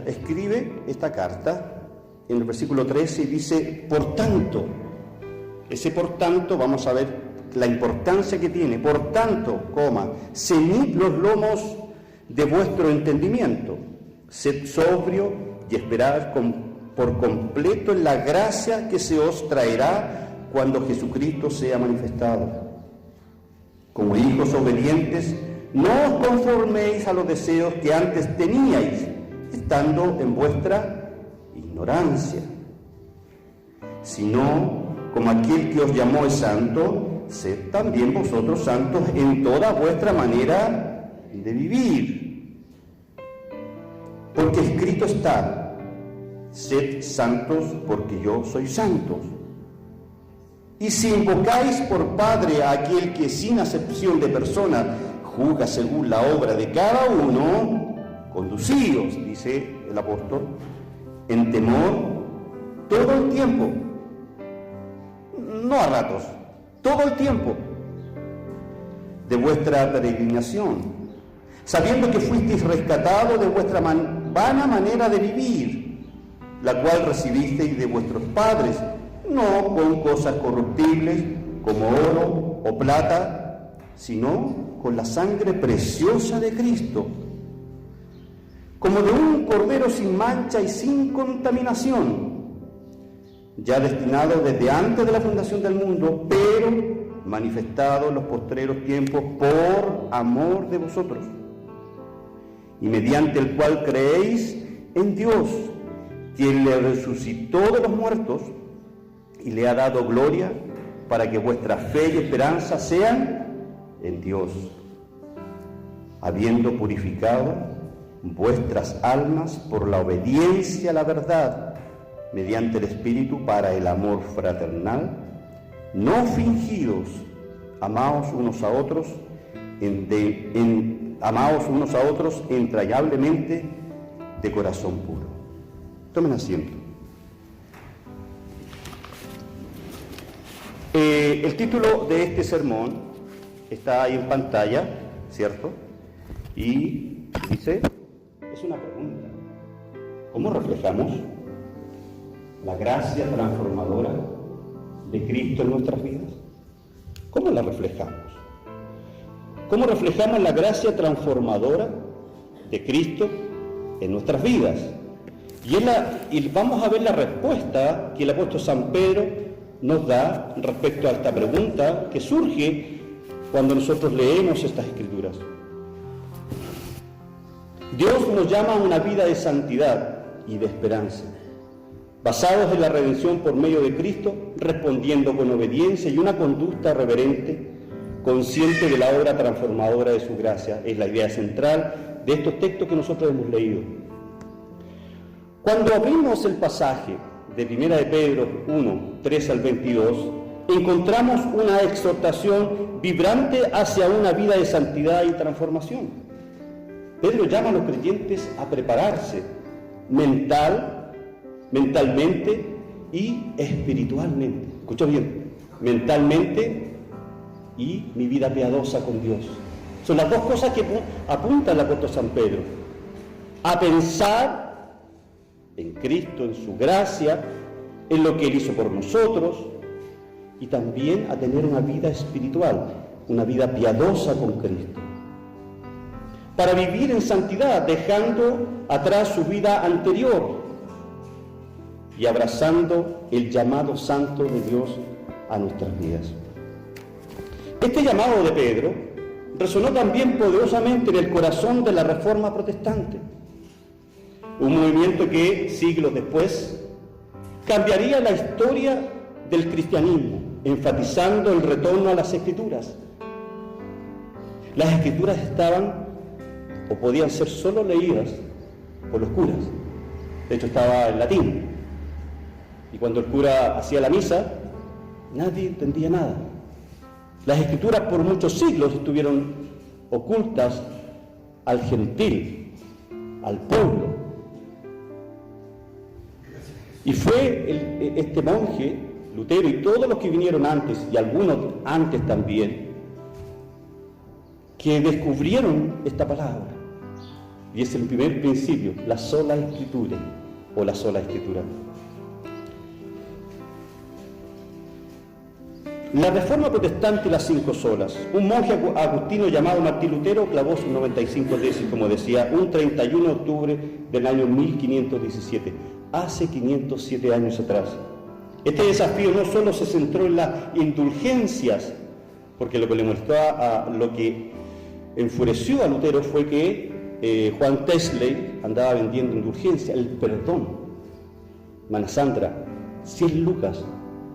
escribe esta carta en el versículo 13 y dice, por tanto, ese por tanto, vamos a ver la importancia que tiene, por tanto, ceñid los lomos de vuestro entendimiento, sed sobrio y esperad por completo en la gracia que se os traerá cuando Jesucristo sea manifestado. Como hijos obedientes, no os conforméis a los deseos que antes teníais, estando en vuestra ignorancia, sino como aquel que os llamó es santo, sed también vosotros santos en toda vuestra manera de vivir. Porque escrito está, sed santos porque yo soy santo. Y si invocáis por Padre a aquel que sin acepción de persona juzga según la obra de cada uno, conducíos, dice el apóstol, en temor todo el tiempo, no a ratos, todo el tiempo de vuestra peregrinación, sabiendo que fuisteis rescatados de vuestra vana manera de vivir, la cual recibisteis de vuestros padres, no con cosas corruptibles como oro o plata, sino con la sangre preciosa de Cristo, como de un cordero sin mancha y sin contaminación, ya destinado desde antes de la fundación del mundo, pero manifestado en los postreros tiempos por amor de vosotros, y mediante el cual creéis en Dios, quien le resucitó de los muertos y le ha dado gloria, para que vuestra fe y esperanza sean en Dios, habiendo purificado vuestras almas por la obediencia a la verdad, mediante el Espíritu, para el amor fraternal, no fingidos, amaos unos a otros entrañablemente de corazón puro. Tomen asiento. El título de este sermón está ahí en pantalla, ¿cierto? Y dice, es una pregunta: ¿cómo reflejamos la gracia transformadora de Cristo en nuestras vidas? ¿Cómo la reflejamos? ¿Cómo reflejamos la gracia transformadora de Cristo en nuestras vidas? Y vamos a ver la respuesta que el apóstol San Pedro nos da respecto a esta pregunta que surge cuando nosotros leemos estas escrituras. Dios nos llama a una vida de santidad y de esperanza, basados en la redención por medio de Cristo, respondiendo con obediencia y una conducta reverente, consciente de la obra transformadora de su gracia. Es la idea central de estos textos que nosotros hemos leído. Cuando abrimos el pasaje de 1 de Pedro 1, 3 al 22, encontramos una exhortación vibrante hacia una vida de santidad y transformación. Pedro llama a los creyentes a prepararse mentalmente y espiritualmente. ¿Escuchó bien? Mentalmente y mi vida piadosa con Dios. Son las dos cosas que apunta el apóstol San Pedro. A pensar en Cristo, en su gracia, en lo que Él hizo por nosotros, y también a tener una vida espiritual, una vida piadosa con Cristo, para vivir en santidad, dejando atrás su vida anterior y abrazando el llamado santo de Dios a nuestras vidas. Este llamado de Pedro resonó también poderosamente en el corazón de la Reforma Protestante, un movimiento que siglos después cambiaría la historia del cristianismo, enfatizando el retorno a las Escrituras. Las Escrituras estaban o podían ser solo leídas por los curas. De hecho, estaba en latín, y cuando el cura hacía la misa, nadie entendía nada. Las Escrituras por muchos siglos estuvieron ocultas al gentil, al pueblo. Y fue este monje, Lutero, y todos los que vinieron antes, y algunos antes también, que descubrieron esta palabra Y es el primer principio, la sola escritura o la sola escritura. La Reforma Protestante y las 5 solas. Un monje agustino llamado Martín Lutero clavó sus 95 tesis, como decía, un 31 de octubre del año 1517, hace 507 años atrás. Este desafío no solo se centró en las indulgencias, porque lo que le molestó lo que enfureció a Lutero fue que Juan Tesley andaba vendiendo indulgencia, el perdón. Mana Sandra, 100 lucas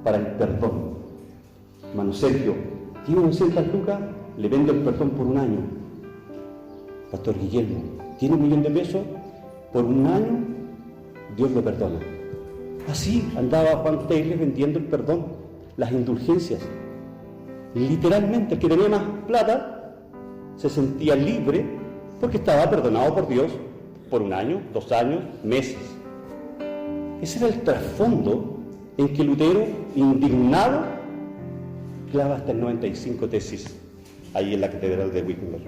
para el perdón. Hermano Sergio, tiene 200 lucas, le vendo el perdón por un año. Pastor Guillermo, tiene 1 millón de pesos, por un año Dios lo perdona. Así andaba Juan Taylor vendiendo el perdón, las indulgencias. Literalmente, el que tenía más plata se sentía libre porque estaba perdonado por Dios por 1 año, 2 años, meses. Ese era el trasfondo en que Lutero, indignado, clava hasta el 95 tesis ahí en la catedral de Wittenberg.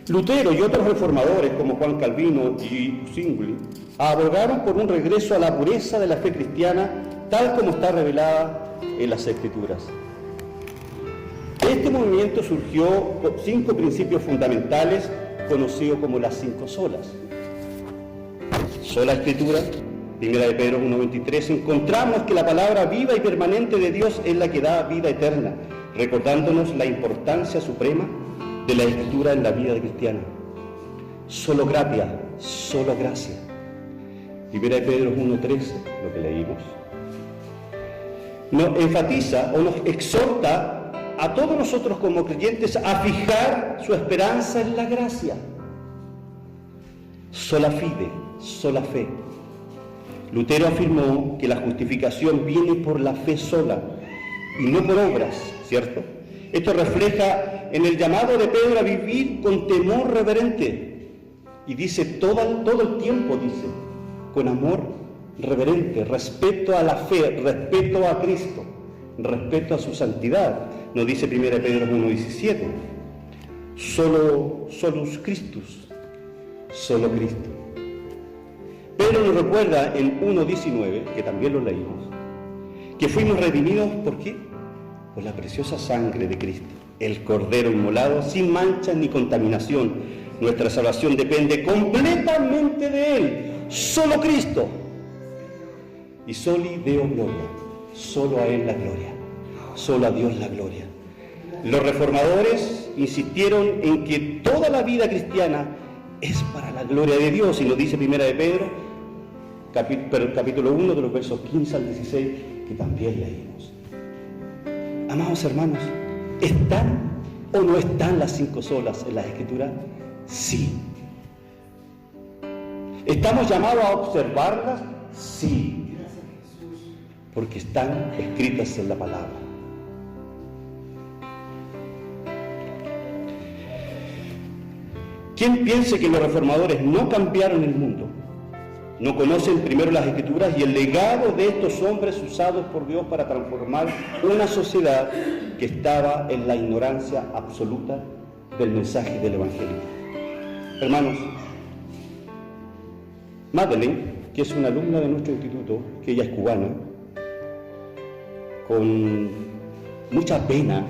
Lutero y otros reformadores como Juan Calvino y Zwingli abogaron por un regreso a la pureza de la fe cristiana tal como está revelada en las Escrituras. Este movimiento surgió con 5 principios fundamentales conocidos como las 5 solas. Sola Escritura, 1 de Pedro 1:23, encontramos que la palabra viva y permanente de Dios es la que da vida eterna, recordándonos la importancia suprema de la Escritura en la vida cristiana. Solo gratia, solo gracia. 1 de Pedro 1:13, lo que leímos, nos enfatiza o nos exhorta a todos nosotros como creyentes a fijar su esperanza en la gracia. Sola fide, sola fe. Lutero afirmó que la justificación viene por la fe sola y no por obras, ¿cierto? Esto refleja en el llamado de Pedro a vivir con temor reverente. Y dice todo el tiempo, dice, con amor reverente, respeto a la fe, respeto a Cristo, respeto a su santidad. Nos dice 1 de Pedro 1:17. Solus Christus, solo Cristo. Pedro nos recuerda en 1:19, que también lo leímos, que fuimos redimidos, ¿por qué? Por la preciosa sangre de Cristo, el Cordero inmolado, sin mancha ni contaminación. Nuestra salvación depende completamente de Él, solo Cristo. Y soli Deo gloria, solo a Él la gloria, solo a Dios la gloria. Los reformadores insistieron en que toda la vida cristiana es para la gloria de Dios, y lo dice 1 de Pedro, capítulo 1, de los versos 15 al 16, que también leímos. Amados hermanos, ¿están o no están las 5 solas en la Escritura? Sí. ¿Estamos llamados a observarlas? Sí. Porque están escritas en la palabra. ¿Quién piense que los reformadores no cambiaron el mundo? No conocen primero las Escrituras y el legado de estos hombres usados por Dios para transformar una sociedad que estaba en la ignorancia absoluta del mensaje del Evangelio. Hermanos, Madeleine, que es una alumna de nuestro instituto, que ella es cubana, con mucha pena,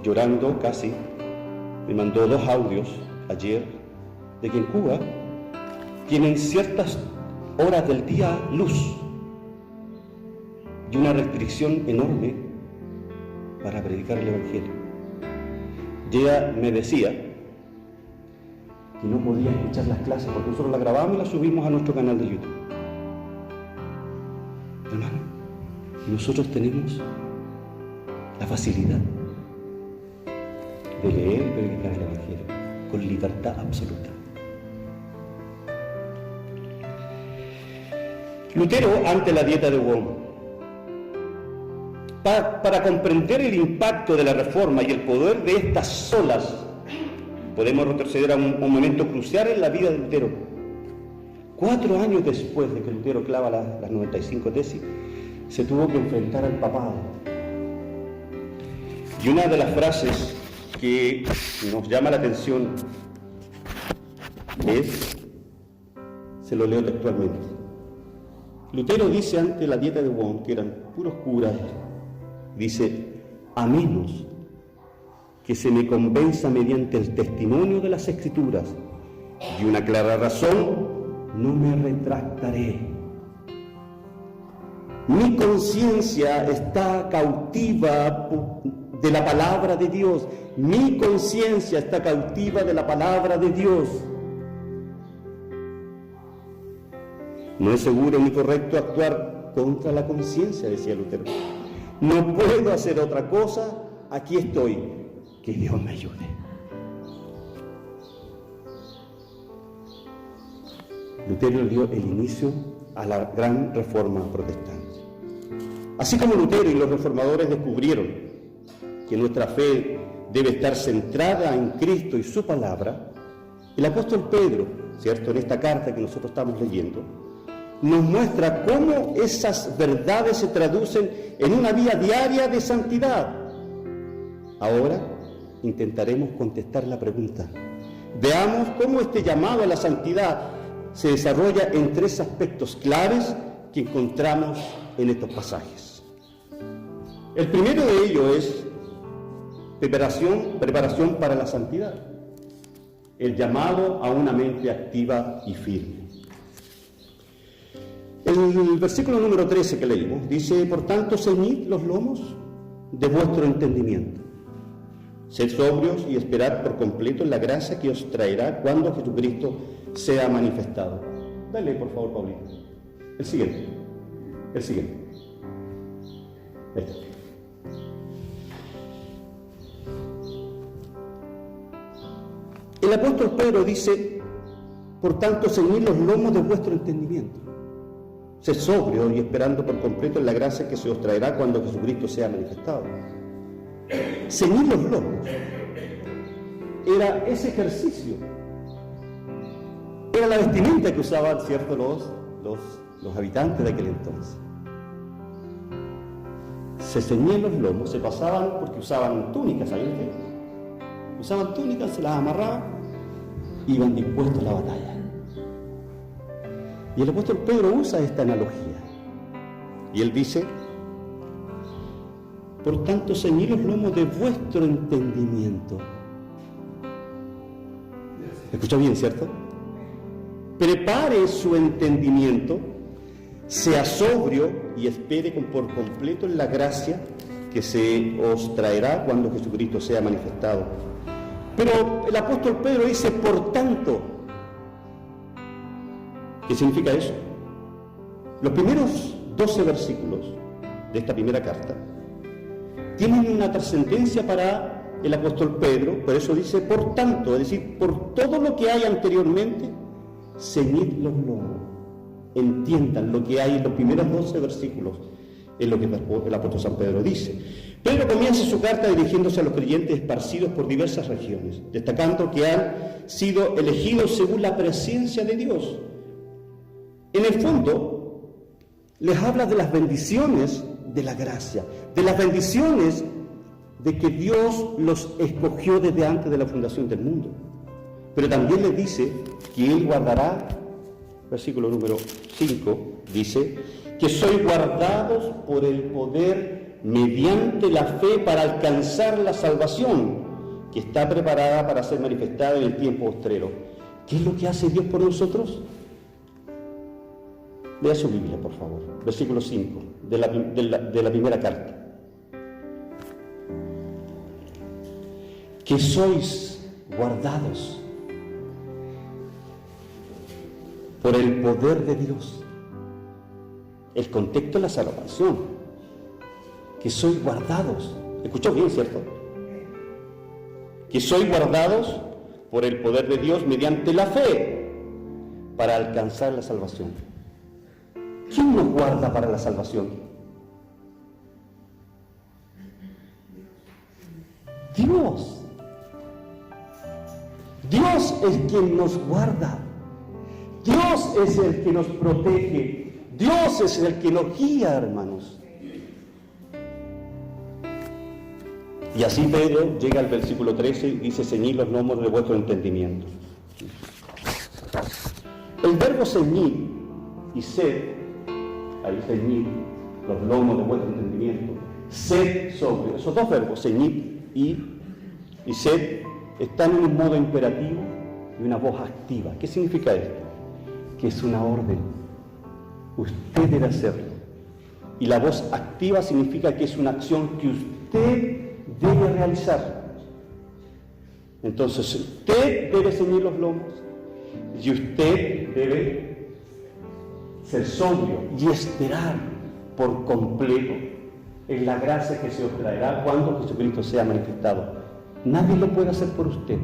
llorando casi, me mandó 2 audios ayer de que en Cuba tienen ciertas horas del día luz y una restricción enorme para predicar el Evangelio. Y ella me decía que no podía escuchar las clases porque nosotros las grabamos y las subimos a nuestro canal de YouTube. Hermano, nosotros tenemos la facilidad de leer y predicar el Evangelio con libertad absoluta. Lutero, ante la dieta de Worm, para comprender el impacto de la Reforma y el poder de estas solas, podemos retroceder a un momento crucial en la vida de Lutero. 4 años después de que Lutero clava las 95 tesis, se tuvo que enfrentar al papado. Y una de las frases que nos llama la atención es, se lo leo textualmente. Lutero dice ante la dieta de Worms, que eran puros curas, dice: a menos que se me convenza mediante el testimonio de las Escrituras y una clara razón, no me retractaré. Mi conciencia está cautiva de la palabra de Dios. Mi conciencia está cautiva de la palabra de Dios. No es seguro ni correcto actuar contra la conciencia, decía Lutero. No puedo hacer otra cosa, aquí estoy, que Dios me ayude. Lutero dio el inicio a la gran reforma protestante. Así como Lutero y los reformadores descubrieron que nuestra fe debe estar centrada en Cristo y su palabra, el apóstol Pedro, ¿cierto?, en esta carta que nosotros estamos leyendo, nos muestra cómo esas verdades se traducen en una vida diaria de santidad. Ahora intentaremos contestar la pregunta. Veamos cómo este llamado a la santidad se desarrolla en tres aspectos claves que encontramos en estos pasajes. El primero de ellos es preparación para la santidad. El llamado a una mente activa y firme. El versículo número 13 que leímos dice: por tanto, ceñid los lomos de vuestro entendimiento. Sed sobrios y esperad por completo en la gracia que os traerá cuando Jesucristo sea manifestado. Dale, por favor, Paulino. El siguiente. Este. El apóstol Pedro dice: por tanto, ceñid los lomos de vuestro entendimiento. Sed sobrio y esperando por completo en la gracia que se os traerá cuando Jesucristo sea manifestado. Ceñir los lomos era ese ejercicio, era la vestimenta que usaban, ¿cierto?, los habitantes de aquel entonces. Se ceñían los lomos, se pasaban porque usaban túnicas, ¿saben ustedes? Usaban túnicas, se las amarraban, iban dispuestos a la batalla. Y el apóstol Pedro usa esta analogía. Y él dice: por tanto, ceñid los lomos de vuestro entendimiento. ¿Escucha bien, cierto? Prepare su entendimiento, sea sobrio y espere por completo en la gracia que se os traerá cuando Jesucristo sea manifestado. Pero el apóstol Pedro dice: por tanto. ¿Qué significa eso? Los primeros 12 versículos de esta primera carta tienen una trascendencia para el apóstol Pedro, por eso dice por tanto, es decir, por todo lo que hay anteriormente, ceñid los lomos. Entiendan lo que hay en los primeros 12 versículos, es lo que el apóstol San Pedro dice. Pedro comienza su carta dirigiéndose a los creyentes esparcidos por diversas regiones, destacando que han sido elegidos según la presencia de Dios. En el fondo, les habla de las bendiciones de la gracia, de las bendiciones de que Dios los escogió desde antes de la fundación del mundo. Pero también les dice que Él guardará, versículo número 5, dice, que sois guardados por el poder mediante la fe para alcanzar la salvación que está preparada para ser manifestada en el tiempo postrero. ¿Qué es lo que hace Dios por nosotros? Lea su Biblia, por favor. Versículo 5 de la primera carta. Que sois guardados por el poder de Dios. El contexto es la salvación. Que sois guardados. ¿Escuchó bien, cierto? Que sois guardados por el poder de Dios mediante la fe para alcanzar la salvación. ¿Quién nos guarda para la salvación? Dios. Dios es quien nos guarda. Dios es el que nos protege. Dios es el que nos guía, hermanos. Y así Pedro llega al versículo 13 y dice: ceñid los lomos de vuestro entendimiento. verbo ceñir y sed, ahí ceñir los lomos de vuestro entendimiento, sed sobrio, esos dos verbos, ceñir y sed, están en un modo imperativo y una voz activa. ¿Qué significa esto? Que es una orden. Usted debe hacerlo. Y la voz activa significa que es una acción que usted debe realizar. Entonces, usted debe ceñir los lomos y usted debe ser sobrio y esperar por completo en la gracia que se os traerá cuando Jesucristo sea manifestado. Nadie lo puede hacer por usted.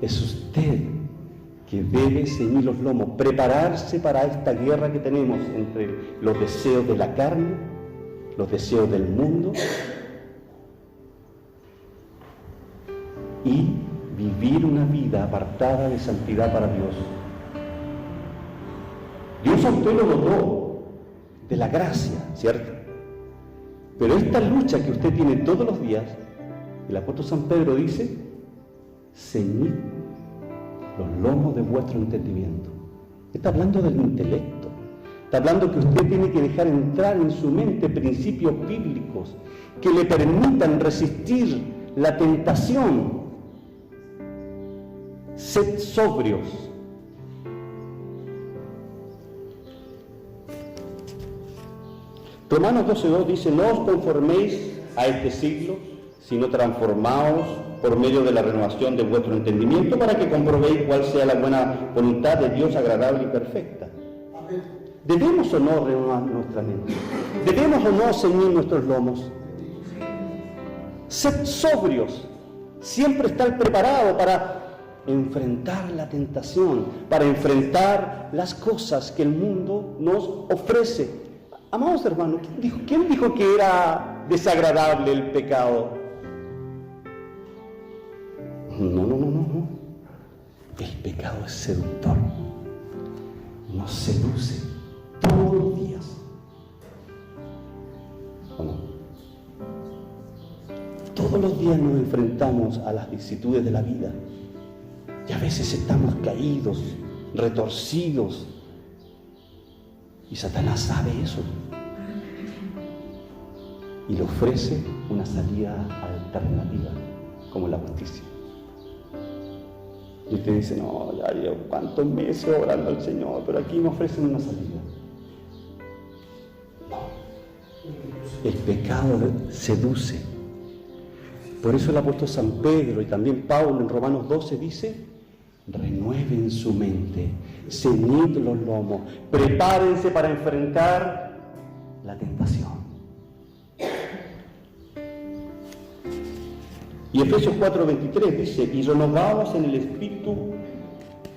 Es usted que debe ceñir los lomos, prepararse para esta guerra que tenemos entre los deseos de la carne, los deseos del mundo, y vivir una vida apartada de santidad para Dios. Dios a usted lo dotó de la gracia, ¿cierto? Pero esta lucha que usted tiene todos los días, el apóstol San Pedro dice, ceñid los lomos de vuestro entendimiento. Está hablando del intelecto. Está hablando que usted tiene que dejar entrar en su mente principios bíblicos que le permitan resistir la tentación. Sed sobrios. Romanos 12:2 dice, no os conforméis a este siglo, sino transformaos por medio de la renovación de vuestro entendimiento para que comprobéis cuál sea la buena voluntad de Dios agradable y perfecta. ¿Debemos o no renovar nuestra mente? ¿Debemos o no ceñir nuestros lomos? Sed sobrios, siempre estar preparado para enfrentar la tentación, para enfrentar las cosas que el mundo nos ofrece. Amados hermanos, ¿quién dijo que era desagradable el pecado? No. El pecado es seductor. Nos seduce todos los días. ¿O no? Todos los días nos enfrentamos a las vicisitudes de la vida. Y a veces estamos caídos, retorcidos. Y Satanás sabe eso. Y le ofrece una salida alternativa, como la justicia. Y usted dice, no, ya llevo cuántos meses orando al Señor, pero aquí me ofrecen una salida. No. El pecado seduce. Por eso el apóstol San Pedro y también Pablo en Romanos 12 dice, renueven su mente, ceñid los lomos, prepárense para enfrentar la tentación. Y Efesios 4:23 dice, y renovaos en el espíritu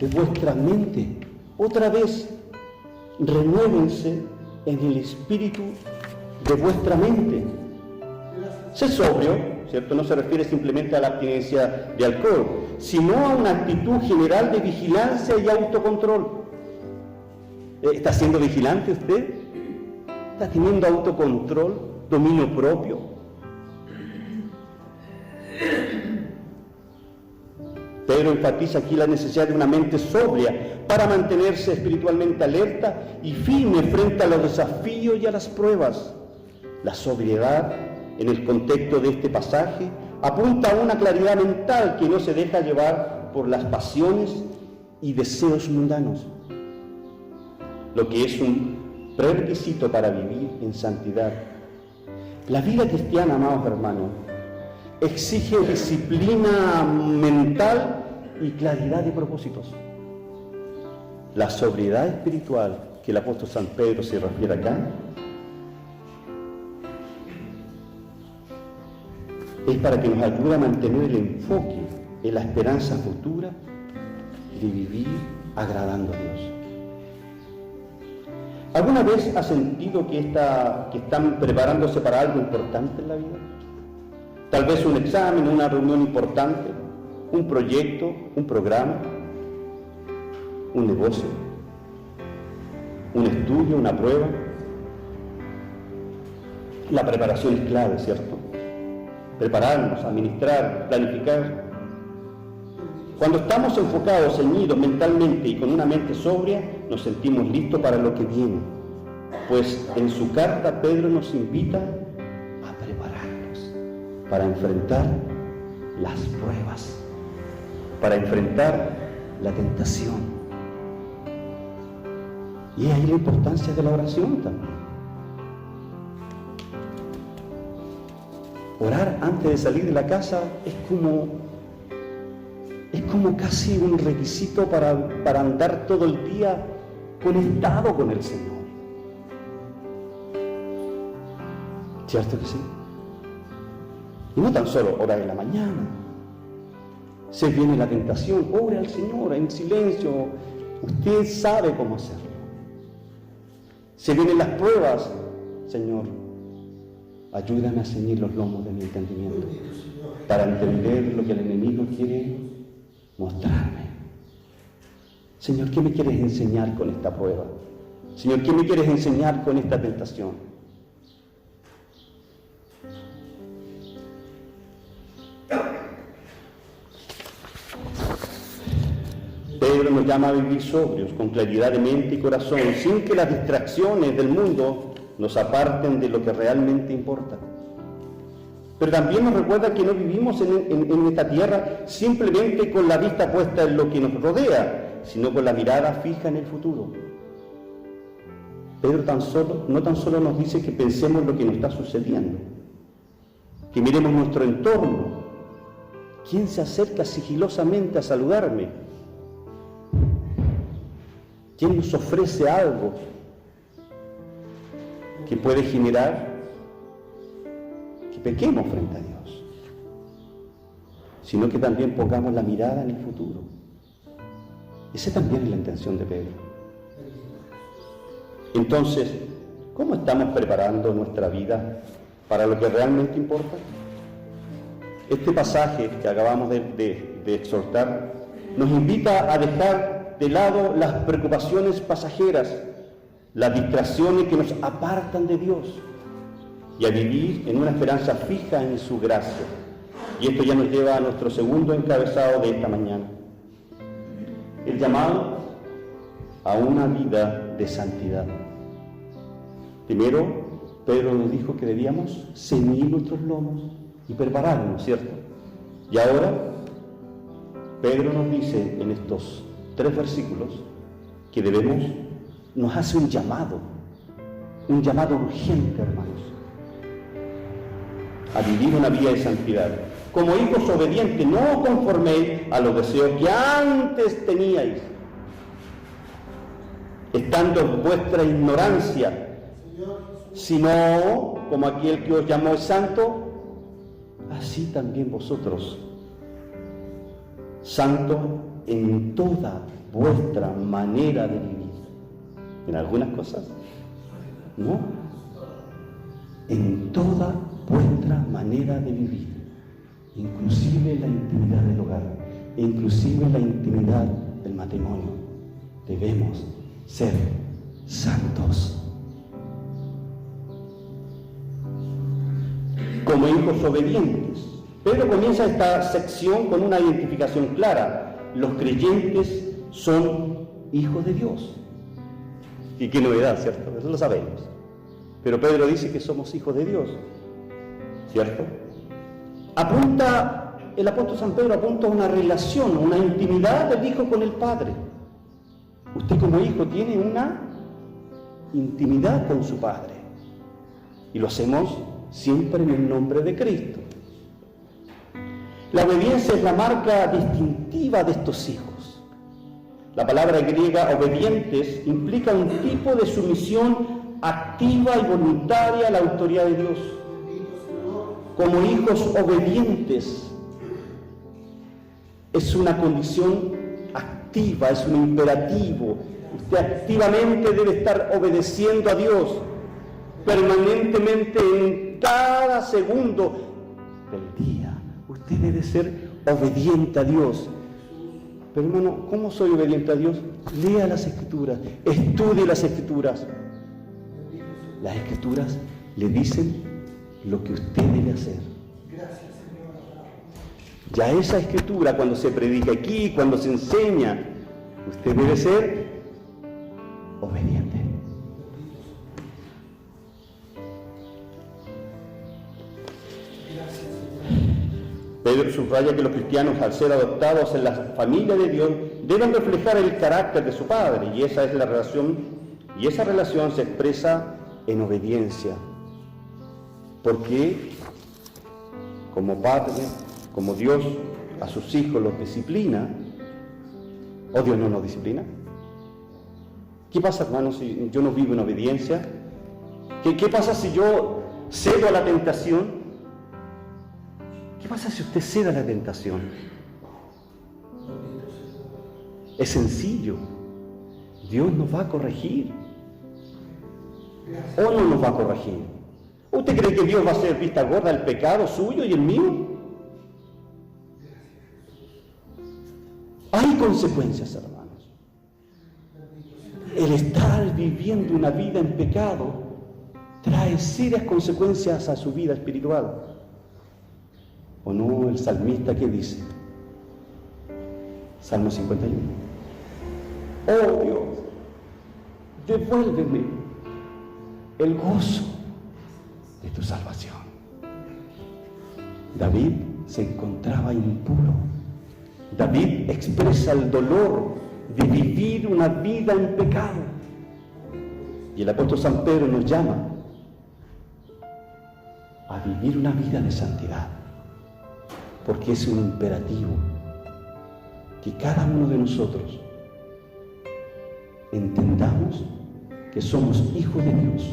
de vuestra mente. Otra vez, renuévense en el espíritu de vuestra mente. Sé sobrio, ¿cierto? No se refiere simplemente a la abstinencia de alcohol, sino a una actitud general de vigilancia y autocontrol. ¿Está siendo vigilante usted? ¿Está teniendo autocontrol, dominio propio? Pedro enfatiza aquí la necesidad de una mente sobria para mantenerse espiritualmente alerta y firme frente a los desafíos y a las pruebas. La sobriedad, en el contexto de este pasaje, apunta a una claridad mental que no se deja llevar por las pasiones y deseos mundanos, lo que es un prerequisito para vivir en santidad. La vida cristiana, amados hermanos, exige disciplina mental y claridad de propósitos. La sobriedad espiritual que el apóstol San Pedro se refiere acá es para que nos ayude a mantener el enfoque en la esperanza futura de vivir agradando a Dios. ¿Alguna vez has sentido que están preparándose para algo importante en la vida? Tal vez un examen, una reunión importante, un proyecto, un programa, un negocio, un estudio, una prueba. La preparación es clave, ¿cierto? Prepararnos, administrar, planificar. Cuando estamos enfocados, ceñidos mentalmente y con una mente sobria, nos sentimos listos para lo que viene. Pues en su carta Pedro nos invita a prepararnos para enfrentar las pruebas, para enfrentar la tentación. Y ahí la importancia de la oración también. Orar antes de salir de la casa es como casi un requisito para andar todo el día conectado con el Señor. ¿Cierto que sí? Y no tan solo orar en la mañana. Se viene la tentación, ore al Señor en silencio. Usted sabe cómo hacerlo. Se vienen las pruebas, Señor, ayúdame a ceñir los lomos de mi entendimiento para entender lo que el enemigo quiere mostrarme. Señor, ¿qué me quieres enseñar con esta prueba? Señor, ¿qué me quieres enseñar con esta tentación? Pedro nos llama a vivir sobrios, con claridad de mente y corazón, sin que las distracciones del mundo nos aparten de lo que realmente importa. Pero también nos recuerda que no vivimos en esta tierra simplemente con la vista puesta en lo que nos rodea, sino con la mirada fija en el futuro. Pedro no tan solo nos dice que pensemos lo que nos está sucediendo, que miremos nuestro entorno. ¿Quién se acerca sigilosamente a saludarme? ¿Quién nos ofrece algo que puede generar que pequemos frente a Dios? Sino que también pongamos la mirada en el futuro. Esa también es la intención de Pedro. Entonces, ¿cómo estamos preparando nuestra vida para lo que realmente importa? Este pasaje que acabamos de exhortar nos invita a dejar de lado las preocupaciones pasajeras, las distracciones que nos apartan de Dios y a vivir en una esperanza fija en su gracia. Y esto ya nos lleva a nuestro segundo encabezado de esta mañana. El llamado a una vida de santidad. Primero, Pedro nos dijo que debíamos ceñir nuestros lomos y prepararnos, ¿cierto? Y ahora, Pedro nos dice en estos 3 versículos que nos hace un llamado urgente, hermanos, a vivir una vida de santidad. Como hijos obedientes, no conforméis a los deseos que antes teníais, estando en vuestra ignorancia, sino como aquel que os llamó es santo, así también vosotros, santo en toda vuestra manera de vivir. En algunas cosas, ¿no? En toda vuestra manera de vivir, inclusive la intimidad del hogar, inclusive la intimidad del matrimonio, debemos ser santos. Como hijos obedientes. Pedro comienza esta sección con una identificación clara. Los creyentes son hijos de Dios. Y qué novedad, ¿cierto? Eso lo sabemos. Pero Pedro dice que somos hijos de Dios, ¿cierto? El apóstol San Pedro apunta a una relación, una intimidad del hijo con el Padre. Usted como hijo tiene una intimidad con su Padre. Y lo hacemos siempre en el nombre de Cristo. La obediencia es la marca distintiva de estos hijos. La palabra griega obedientes implica un tipo de sumisión activa y voluntaria a la autoridad de Dios. Como hijos obedientes, es una condición activa, es un imperativo. Usted activamente debe estar obedeciendo a Dios, permanentemente en cada segundo del día. Usted debe ser obediente a Dios. Pero hermano, ¿cómo soy obediente a Dios? Lea las Escrituras, estudie las Escrituras. Las Escrituras le dicen lo que usted debe hacer. Ya esa escritura, cuando se predica aquí, cuando se enseña, usted debe ser obediente. Pedro subraya que los cristianos, al ser adoptados en la familia de Dios, deben reflejar el carácter de su Padre, y esa es la relación, y esa relación se expresa en obediencia. Porque como Padre, como Dios a sus hijos los disciplina, ¿o Dios no nos disciplina? ¿Qué pasa, hermanos, si yo no vivo en obediencia? ¿Qué pasa si yo cedo a la tentación? ¿Qué pasa si usted cede a la tentación? Es sencillo. Dios nos va a corregir. ¿O no nos va a corregir? ¿Usted cree que Dios va a hacer vista gorda al pecado suyo y el mío? Hay consecuencias, hermanos. El estar viviendo una vida en pecado trae serias consecuencias a su vida espiritual. ¿O no el salmista que dice? Salmo 51. Oh Dios, devuélveme el gozo de tu salvación. David se encontraba impuro. David expresa el dolor de vivir una vida en pecado. Y el apóstol San Pedro nos llama a vivir una vida de santidad. Porque es un imperativo que cada uno de nosotros entendamos que somos hijos de Dios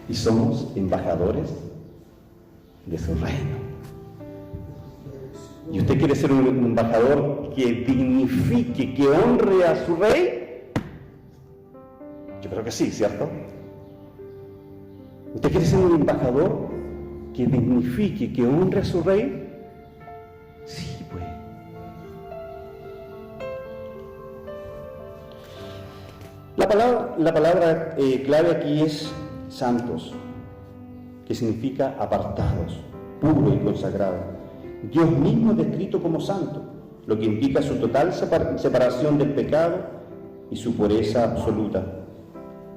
y somos embajadores de su reino. ¿Y usted quiere ser un embajador que dignifique, que honre a su rey? Yo creo que sí, ¿cierto? ¿Usted quiere ser un embajador que dignifique, que honre a su rey? Sí, pues. La palabra clave aquí es santos, que significa apartados, puro y consagrado. Dios mismo es descrito como santo, lo que implica su total separación del pecado y su pureza absoluta.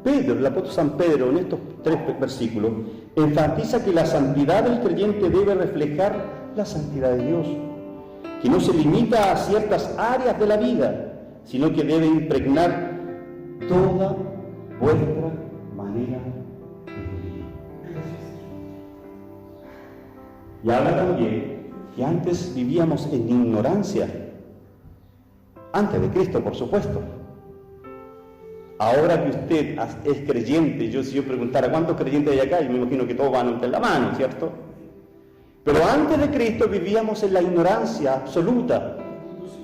Pedro, el apóstol San Pedro, en estos 3 versículos, enfatiza que la santidad del creyente debe reflejar la santidad de Dios, que no se limita a ciertas áreas de la vida, sino que debe impregnar toda vuestra manera de vivir. Y habla también que antes vivíamos en ignorancia, antes de Cristo, por supuesto. Ahora que usted es creyente, si yo preguntara cuántos creyentes hay acá, yo me imagino que todos van a meter la mano, ¿cierto? Pero antes de Cristo vivíamos en la ignorancia absoluta.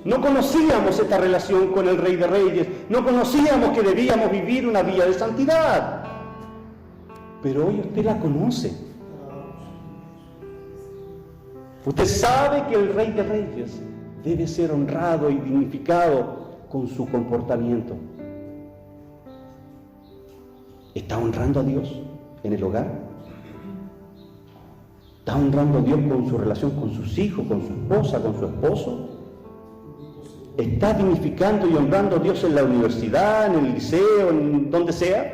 No conocíamos esta relación con el Rey de Reyes, no conocíamos que debíamos vivir una vida de santidad. Pero hoy usted la conoce. Usted sabe que el Rey de Reyes debe ser honrado y dignificado con su comportamiento. ¿Está honrando a Dios en el hogar? ¿Está honrando a Dios con su relación con sus hijos, con su esposa, con su esposo? ¿Está dignificando y honrando a Dios en la universidad, en el liceo, en donde sea?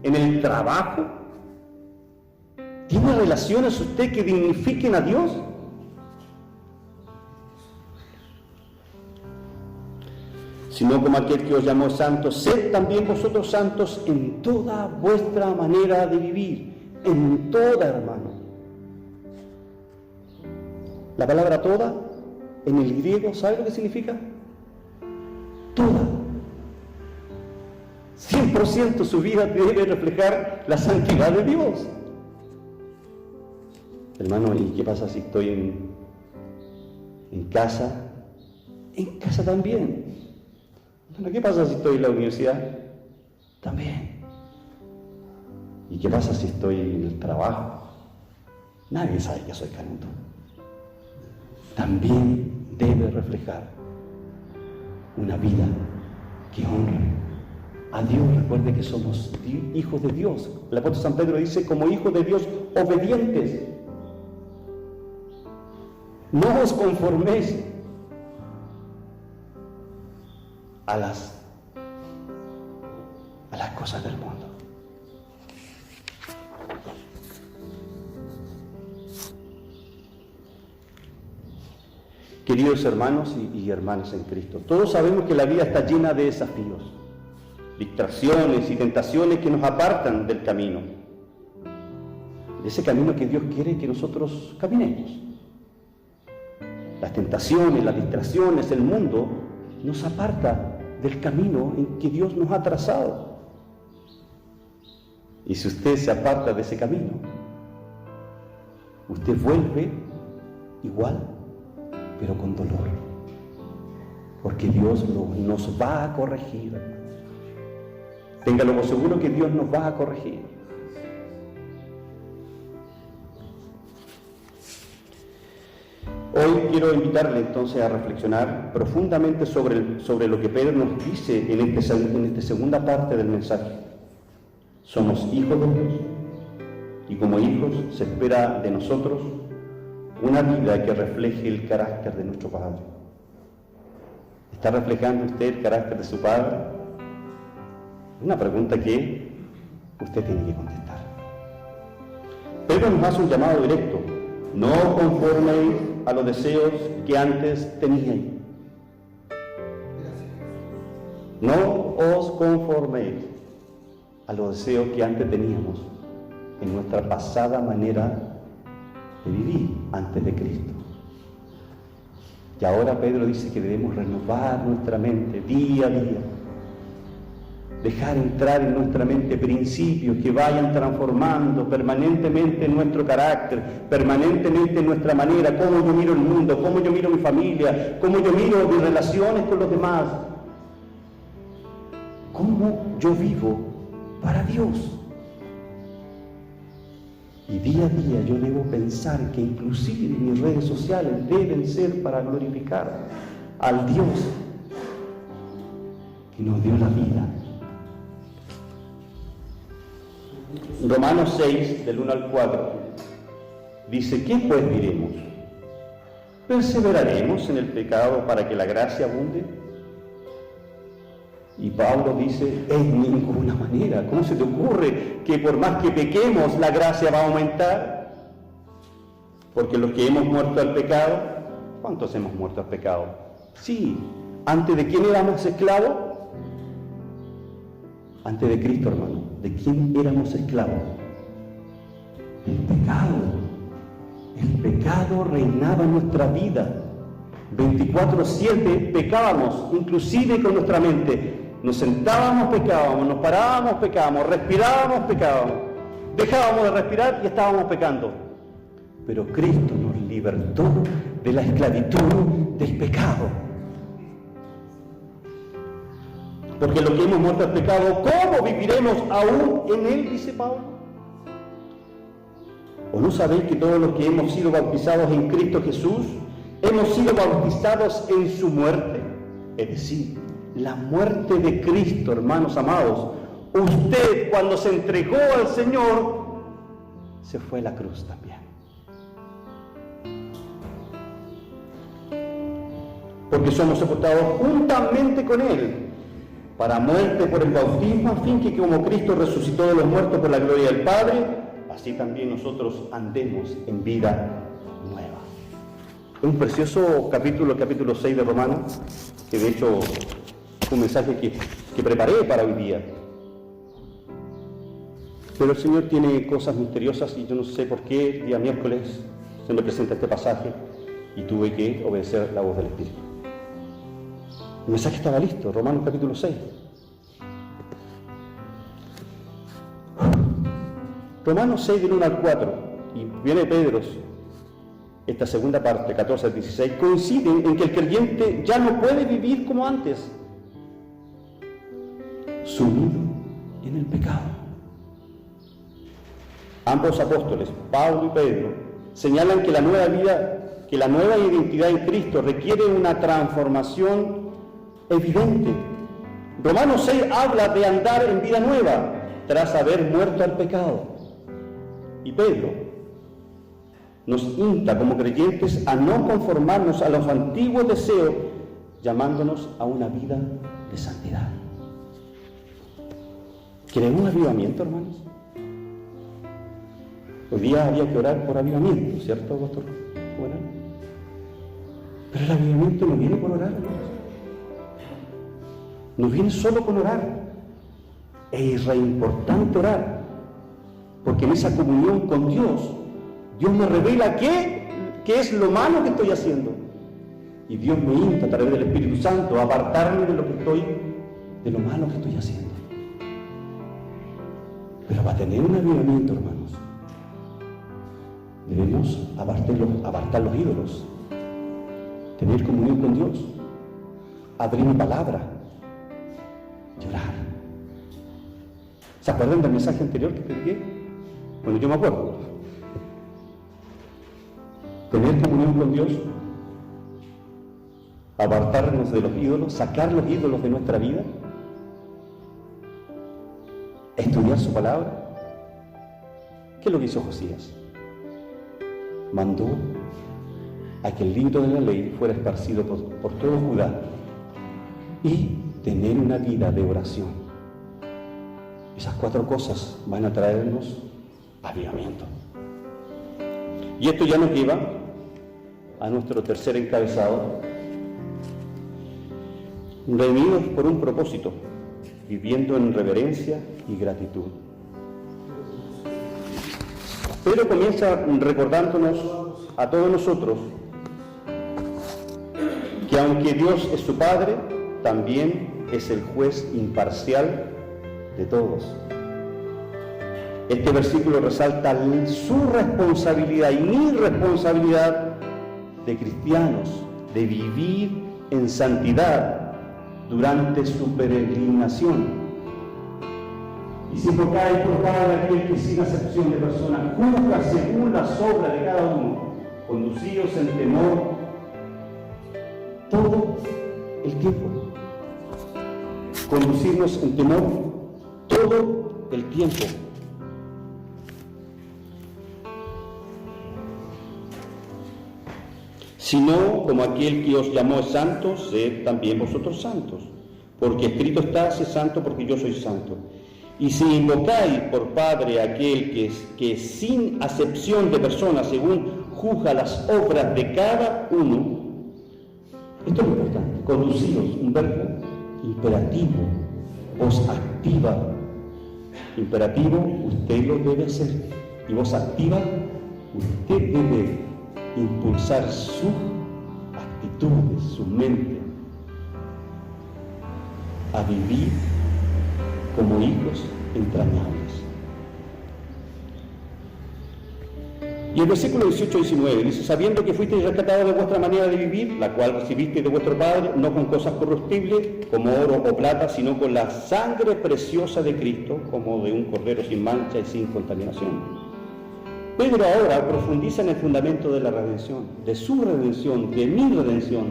¿En el trabajo? ¿Tiene relaciones usted que dignifiquen a Dios? Sino como aquel que os llamó santos, sed también vosotros santos en toda vuestra manera de vivir, en toda, hermano. La palabra toda, en el griego, ¿sabe lo que significa? Toda. 100% su vida debe reflejar la santidad de Dios. Hermano, ¿y qué pasa si estoy en casa? En casa también. ¿Qué pasa si estoy en la universidad? También. ¿Y qué pasa si estoy en el trabajo? Nadie sabe que soy canuto. También debe reflejar una vida que honre a Dios. Recuerde que somos hijos de Dios. El apóstol San Pedro dice, como hijos de Dios, obedientes. No os conforméis a las cosas del mundo. Queridos hermanos y hermanas en Cristo, todos sabemos que la vida está llena de desafíos, distracciones y tentaciones que nos apartan del camino, de ese camino que Dios quiere que nosotros caminemos. Las tentaciones, las distracciones, el mundo nos aparta del camino en que Dios nos ha trazado. Y si usted se aparta de ese camino, usted vuelve igual, pero con dolor, porque Dios nos va a corregir. Téngalo por seguro que Dios nos va a corregir. Hoy quiero invitarle entonces a reflexionar profundamente sobre lo que Pedro nos dice en esta segunda parte del mensaje. Somos hijos de Dios y como hijos se espera de nosotros una vida que refleje el carácter de nuestro Padre. ¿Está reflejando usted el carácter de su Padre? Una pregunta que usted tiene que contestar. Pedro nos hace un llamado directo: no conforméis a los deseos que antes teníais. No os conforméis a los deseos que antes teníamos en nuestra pasada manera de vivir antes de Cristo. Y ahora Pedro dice que debemos renovar nuestra mente día a día, dejar entrar en nuestra mente principios que vayan transformando permanentemente nuestro carácter, permanentemente nuestra manera, cómo yo miro el mundo, cómo yo miro mi familia, cómo yo miro mis relaciones con los demás, cómo yo vivo para Dios. Y día a día yo debo pensar que inclusive mis redes sociales deben ser para glorificar al Dios que nos dio la vida. Romanos 6, del 1 al 4, dice: ¿qué pues diremos? ¿Perseveraremos en el pecado para que la gracia abunde? Y Pablo dice: en ninguna manera. ¿Cómo se te ocurre que por más que pequemos la gracia va a aumentar? Porque los que hemos muerto al pecado, ¿cuántos hemos muerto al pecado? Sí. ¿Antes de quién éramos esclavos? Antes de Cristo, hermano. ¿De quién éramos esclavos? El pecado. El pecado reinaba en nuestra vida. 24/7 pecábamos, inclusive con nuestra mente. Nos sentábamos, pecábamos, nos parábamos, pecábamos, respirábamos, pecábamos, dejábamos de respirar y estábamos pecando. Pero Cristo nos libertó de la esclavitud del pecado. Porque lo que hemos muerto al pecado, ¿cómo viviremos aún en él? Dice Pablo. ¿O no sabéis que todos los que hemos sido bautizados en Cristo Jesús, hemos sido bautizados en su muerte? Es decir, la muerte de Cristo, hermanos amados. Usted, cuando se entregó al Señor, se fue a la cruz también. Porque somos sepultados juntamente con Él para muerte por el bautismo, a fin que como Cristo resucitó de los muertos por la gloria del Padre, así también nosotros andemos en vida nueva. Es un precioso capítulo, el capítulo 6 de Romanos, que de hecho fue un mensaje que preparé para hoy día. Pero el Señor tiene cosas misteriosas y yo no sé por qué el día miércoles se me presenta este pasaje y tuve que obedecer la voz del Espíritu. El mensaje estaba listo, Romanos capítulo 6. Romanos 6 del 1 al 4, y viene Pedro, esta segunda parte, 14 al 16, coinciden en que el creyente ya no puede vivir como antes, sumido en el pecado. Ambos apóstoles, Pablo y Pedro, señalan que la nueva vida, que la nueva identidad en Cristo requiere una transformación evidente. Romanos 6 habla de andar en vida nueva tras haber muerto al pecado. Y Pedro nos insta como creyentes a no conformarnos a los antiguos deseos, llamándonos a una vida de santidad. ¿Queremos avivamiento, hermanos? Hoy día había que orar por avivamiento, ¿cierto, pastor? Bueno, pero el avivamiento no viene por orar, hermanos. No viene solo con orar. Es re importante orar, porque en esa comunión con Dios, Dios me revela qué es lo malo que estoy haciendo. Y Dios me insta a través del Espíritu Santo a apartarme de lo malo que estoy haciendo. Pero para tener un avivamiento, hermanos, debemos apartar los ídolos, tener comunión con Dios, abrir mi palabra, llorar. ¿Se acuerdan del mensaje anterior que prediqué? Bueno, yo me acuerdo. Tener comunión con Dios, apartarnos de los ídolos, sacar los ídolos de nuestra vida, estudiar su palabra. ¿Qué es lo que hizo Josías? Mandó a que el libro de la ley fuera esparcido por todo Judá y tener una vida de oración. Esas 4 cosas van a traernos avivamiento. Y esto ya nos lleva a nuestro tercer encabezado: reunidos por un propósito, viviendo en reverencia y gratitud. Pedro comienza recordándonos a todos nosotros que aunque Dios es su Padre, también es el juez imparcial de todos. Este versículo resalta su responsabilidad y mi responsabilidad de cristianos, de vivir en santidad durante su peregrinación. Y si por cada aquel que sin acepción de personas juzga según las obras de cada uno, conducidos en temor todo el tiempo. Conducirnos en temor todo el tiempo. Sino como aquel que os llamó santos, sed también vosotros santos, porque escrito está: sé santo porque yo soy santo. Y si invocáis por Padre aquel que sin acepción de personas, según juzga las obras de cada uno, esto es lo importante: conduciros, un verbo imperativo, voz activa. Imperativo, usted lo debe hacer, y voz activa, usted debe impulsar sus actitudes, su mente, a vivir como hijos entrañables. Y el versículo 18-19 dice: sabiendo que fuisteis rescatados de vuestra manera de vivir, la cual recibisteis de vuestro Padre, no con cosas corruptibles, como oro o plata, sino con la sangre preciosa de Cristo, como de un cordero sin mancha y sin contaminación. Pedro ahora profundiza en el fundamento de la redención, de su redención, de mi redención.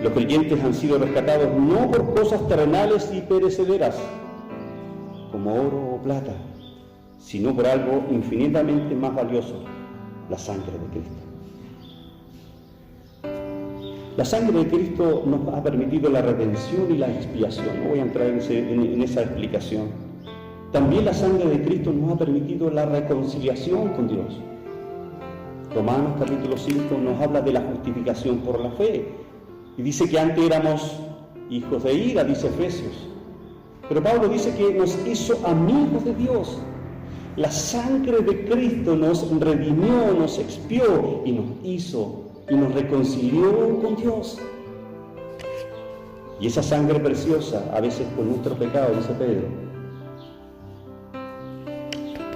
Los creyentes han sido rescatados no por cosas terrenales y perecederas, como oro o plata, sino por algo infinitamente más valioso: la sangre de Cristo. La sangre de Cristo nos ha permitido la redención y la expiación. No voy a entrar en esa explicación. También la sangre de Cristo nos ha permitido la reconciliación con Dios. Romanos capítulo 5 nos habla de la justificación por la fe. Y dice que antes éramos hijos de ira, dice Efesios. Pero Pablo dice que nos hizo amigos de Dios. La sangre de Cristo nos redimió, nos expió y nos hizo y nos reconcilió con Dios. Y esa sangre preciosa, a veces por nuestro pecado, dice Pedro,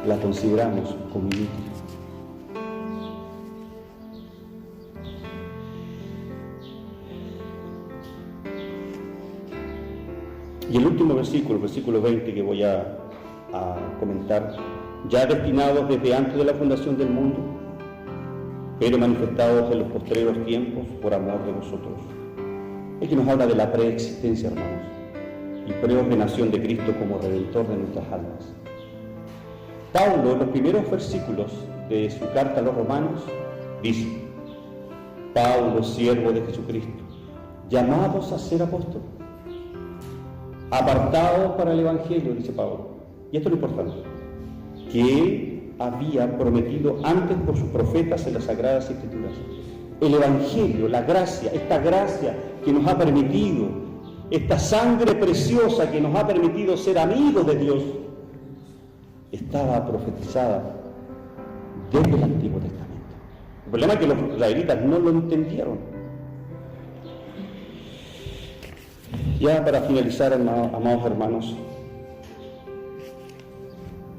la consideramos como inútil. Y el último versículo, el versículo 20 que voy a comentar: ya destinados desde antes de la fundación del mundo, pero manifestados en los postreros tiempos por amor de vosotros. Es que nos habla de la preexistencia, hermanos, y preordenación de Cristo como Redentor de nuestras almas. Pablo, en los primeros versículos de su carta a los romanos, dice: Pablo, siervo de Jesucristo, llamados a ser apóstoles, apartados para el Evangelio, dice Pablo. Y esto es lo importante, que él había prometido antes por sus profetas en las Sagradas Escrituras. El Evangelio, la gracia, esta gracia que nos ha permitido, esta sangre preciosa que nos ha permitido ser amigos de Dios, estaba profetizada desde el Antiguo Testamento. El problema es que los israelitas no lo entendieron. Ya para finalizar, amados hermanos,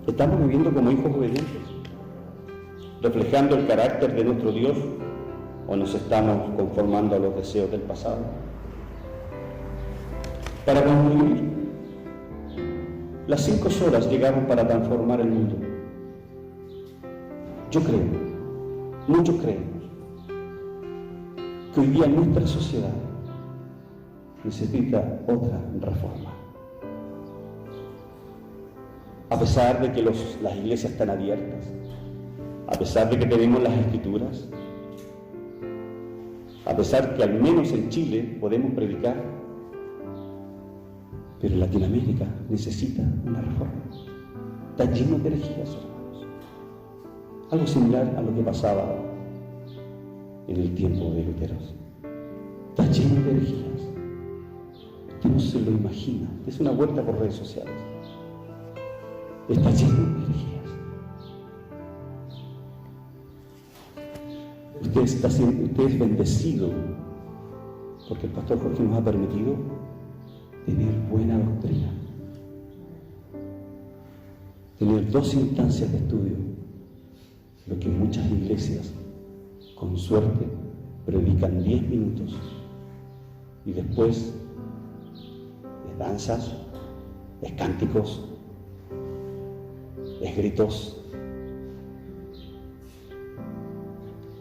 ¿estamos viviendo como hijos obedientes, reflejando el carácter de nuestro Dios, o nos estamos conformando a los deseos del pasado? Para concluir, las 5 solas llegaron para transformar el mundo. Yo creo, muchos creemos, que hoy día nuestra sociedad necesita otra reforma. A pesar de que las iglesias están abiertas, a pesar de que tenemos las Escrituras, a pesar que al menos en Chile podemos predicar, pero Latinoamérica necesita una reforma. Está lleno de herejías, hermanos. Algo similar a lo que pasaba en el tiempo de Lutero. Está lleno de herejías. Usted no se lo imagina. Es una vuelta por redes sociales. Está lleno de herejías. Usted es bendecido porque el pastor Jorge nos ha permitido tener buena doctrina, tener 2 instancias de estudio, lo que muchas iglesias, con suerte, predican 10 minutos y después es danzas, es cánticos, es gritos.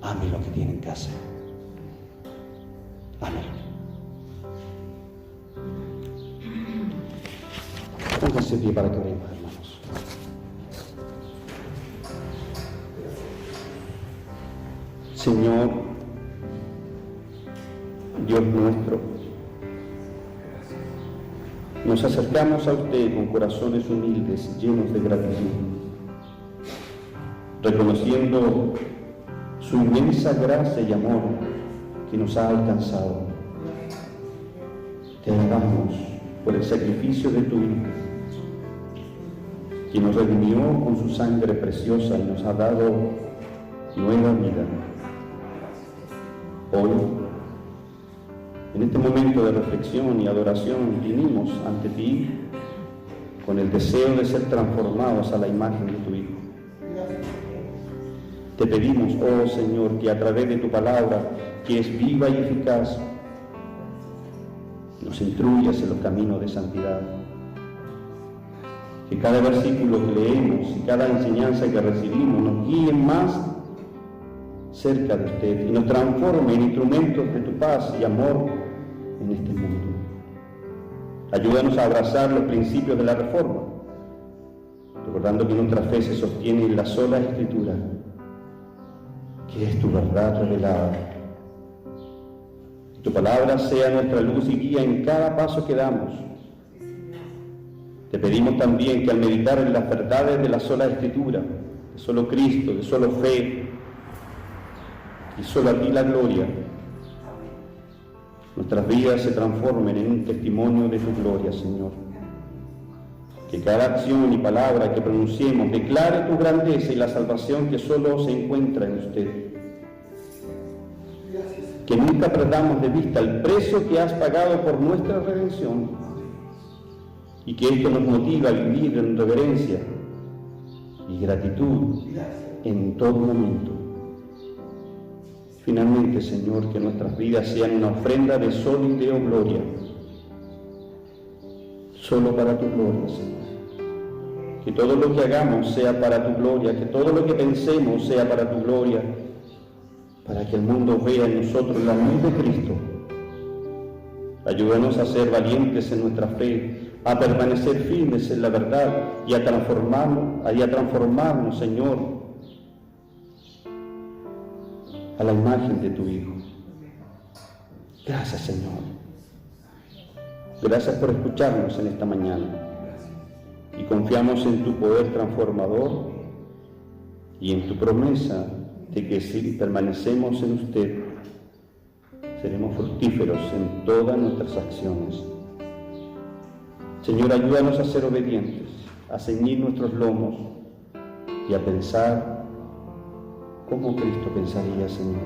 Ame lo que tiene en casa. Amén. Pónganse de pie para que oremos, hermanos. Señor, Dios nuestro, nos acercamos a usted con corazones humildes, llenos de gratitud, reconociendo su inmensa gracia y amor que nos ha alcanzado. Te alabamos por el sacrificio de tu Hijo, que nos redimió con su sangre preciosa y nos ha dado nueva vida. Hoy, en este momento de reflexión y adoración, vinimos ante ti con el deseo de ser transformados a la imagen de tu Hijo. Te pedimos, oh Señor, que a través de tu palabra, que es viva y eficaz, nos instruyas en los caminos de santidad. Que cada versículo que leemos y cada enseñanza que recibimos nos guíe más cerca de usted y nos transforme en instrumentos de tu paz y amor en este mundo. Ayúdanos a abrazar los principios de la reforma, recordando que nuestra fe se sostiene en la sola Escritura, que es tu verdad revelada. Que tu palabra sea nuestra luz y guía en cada paso que damos. Te pedimos también que al meditar en las verdades de la sola Escritura, de solo Cristo, de solo fe, y solo a ti la gloria, nuestras vidas se transformen en un testimonio de tu gloria, Señor. Que cada acción y palabra que pronunciemos declare tu grandeza y la salvación que solo se encuentra en usted. Que nunca perdamos de vista el precio que has pagado por nuestra redención y que esto nos motiva a vivir en reverencia y gratitud en todo momento. Finalmente, Señor, que nuestras vidas sean una ofrenda de sol y de gloria, solo para tu gloria, Señor. Que todo lo que hagamos sea para tu gloria, que todo lo que pensemos sea para tu gloria, para que el mundo vea en nosotros la luz de Cristo. Ayúdanos a ser valientes en nuestra fe, a permanecer firmes en la verdad y a transformarnos, Señor, a la imagen de tu Hijo. Gracias, Señor. Gracias por escucharnos en esta mañana. Y confiamos en tu poder transformador y en tu promesa de que si permanecemos en usted, seremos fructíferos en todas nuestras acciones. Señor, ayúdanos a ser obedientes, a ceñir nuestros lomos y a pensar como Cristo pensaría, Señor.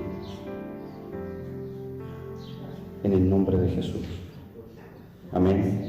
En el nombre de Jesús. Amén.